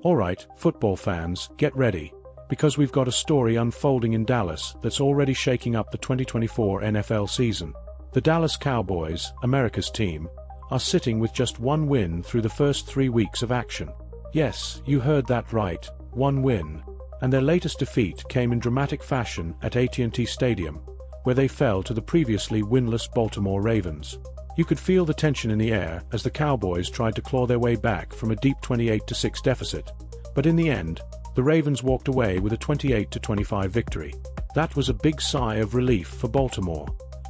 Alright, football fans, get ready, because we've got a story unfolding in Dallas that's already shaking up the 2024 NFL season. The Dallas Cowboys, America's team, are sitting with just one win through the first 3 weeks of action. Yes, you heard that right, one win. And their latest defeat came in dramatic fashion at AT&T Stadium, where they fell to the previously winless Baltimore Ravens. You could feel the tension in the air as the Cowboys tried to claw their way back from a deep 28-6 deficit. But in the end, the Ravens walked away with a 28-25 victory. That was a big sigh of relief for Baltimore,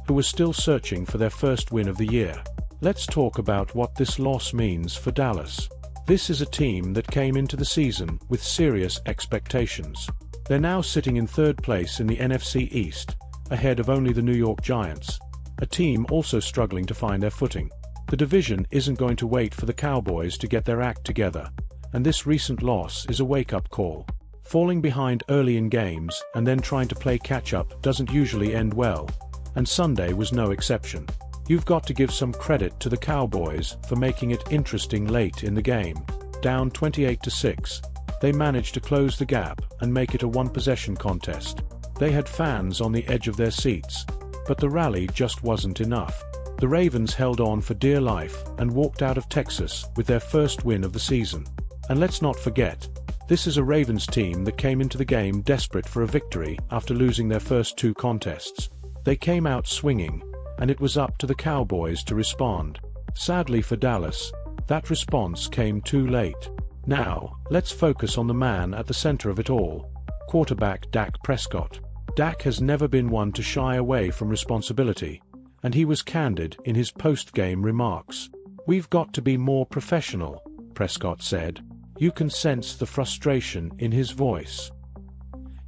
who was still searching for their first win of the year. Let's talk about what this loss means for Dallas. This is a team that came into the season with serious expectations. They're now sitting in third place in the NFC East, ahead of only the New York Giants, a team also struggling to find their footing. The division isn't going to wait for the Cowboys to get their act together, and this recent loss is a wake-up call. Falling behind early in games and then trying to play catch-up doesn't usually end well, and Sunday was no exception. You've got to give some credit to the Cowboys for making it interesting late in the game. Down 28-6, they managed to close the gap and make it a one-possession contest. They had fans on the edge of their seats, but the rally just wasn't enough. The Ravens held on for dear life and walked out of Texas with their first win of the season. And let's not forget, this is a Ravens team that came into the game desperate for a victory after losing their first 2 contests. They came out swinging, and it was up to the Cowboys to respond. Sadly for Dallas, that response came too late. Now, let's focus on the man at the center of it all, quarterback Dak Prescott. Dak has never been one to shy away from responsibility, and he was candid in his post-game remarks. "We've got to be more professional," Prescott said. You can sense the frustration in his voice.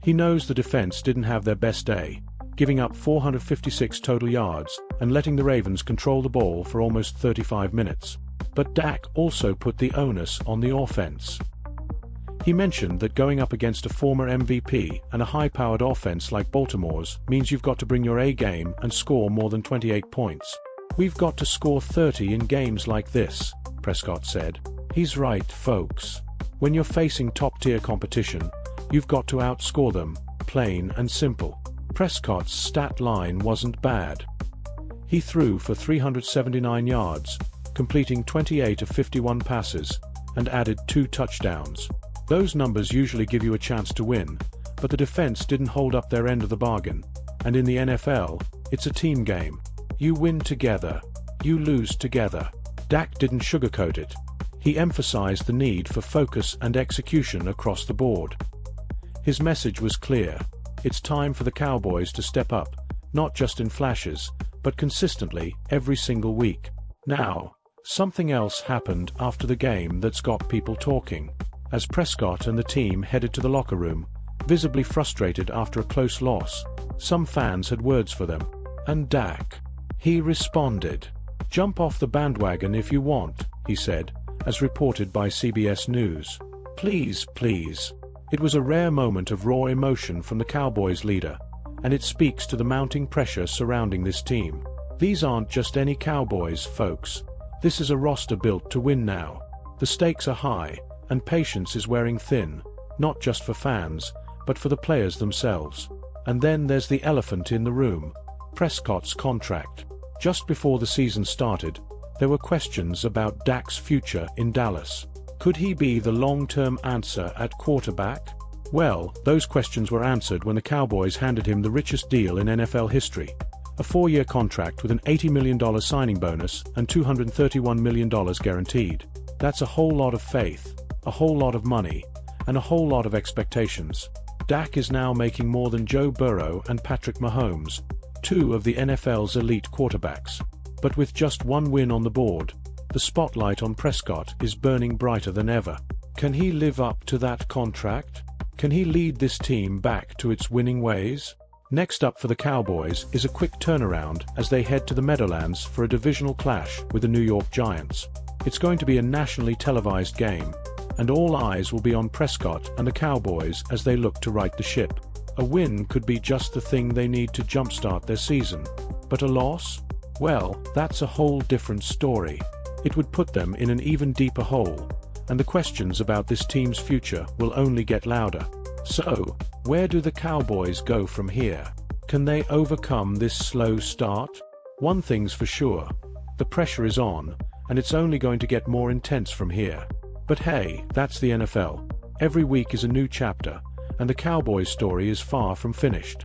He knows the defense didn't have their best day, giving up 456 total yards and letting the Ravens control the ball for almost 35 minutes. But Dak also put the onus on the offense. He mentioned that going up against a former MVP and a high-powered offense like Baltimore's means you've got to bring your A game and score more than 28 points. "We've got to score 30 in games like this," Prescott said. He's right, folks. When you're facing top-tier competition, you've got to outscore them, plain and simple. Prescott's stat line wasn't bad. He threw for 379 yards, completing 28 of 51 passes, and added 2 touchdowns. Those numbers usually give you a chance to win, but the defense didn't hold up their end of the bargain, and in the NFL, it's a team game. You win together, you lose together. Dak didn't sugarcoat it. He emphasized the need for focus and execution across the board. His message was clear. It's time for the Cowboys to step up, not just in flashes, but consistently every single week. Now, something else happened after the game that's got people talking. As Prescott and the team headed to the locker room, visibly frustrated after a close loss, some fans had words for them. And Dak. He responded. "Jump off the bandwagon if you want," he said, as reported by CBS News. "Please, please." It was a rare moment of raw emotion from the Cowboys leader, and it speaks to the mounting pressure surrounding this team. These aren't just any Cowboys, folks. This is a roster built to win now. The stakes are high, and patience is wearing thin, not just for fans, but for the players themselves. And then there's the elephant in the room, Prescott's contract. Just before the season started, there were questions about Dak's future in Dallas. Could he be the long-term answer at quarterback? Well, those questions were answered when the Cowboys handed him the richest deal in NFL history. A 4-year contract with an $80 million signing bonus and $231 million guaranteed. That's a whole lot of faith, a whole lot of money, and a whole lot of expectations. Dak is now making more than Joe Burrow and Patrick Mahomes, 2 of the NFL's elite quarterbacks. But with just one win on the board, the spotlight on Prescott is burning brighter than ever. Can he live up to that contract? Can he lead this team back to its winning ways? Next up for the Cowboys is a quick turnaround as they head to the Meadowlands for a divisional clash with the New York Giants. It's going to be a nationally televised game, and all eyes will be on Prescott and the Cowboys as they look to right the ship. A win could be just the thing they need to jumpstart their season. But a loss? Well, that's a whole different story. It would put them in an even deeper hole, and the questions about this team's future will only get louder. So, where do the Cowboys go from here? Can they overcome this slow start? One thing's for sure. The pressure is on, and it's only going to get more intense from here. But hey, that's the NFL. Every week is a new chapter, and the Cowboys story is far from finished.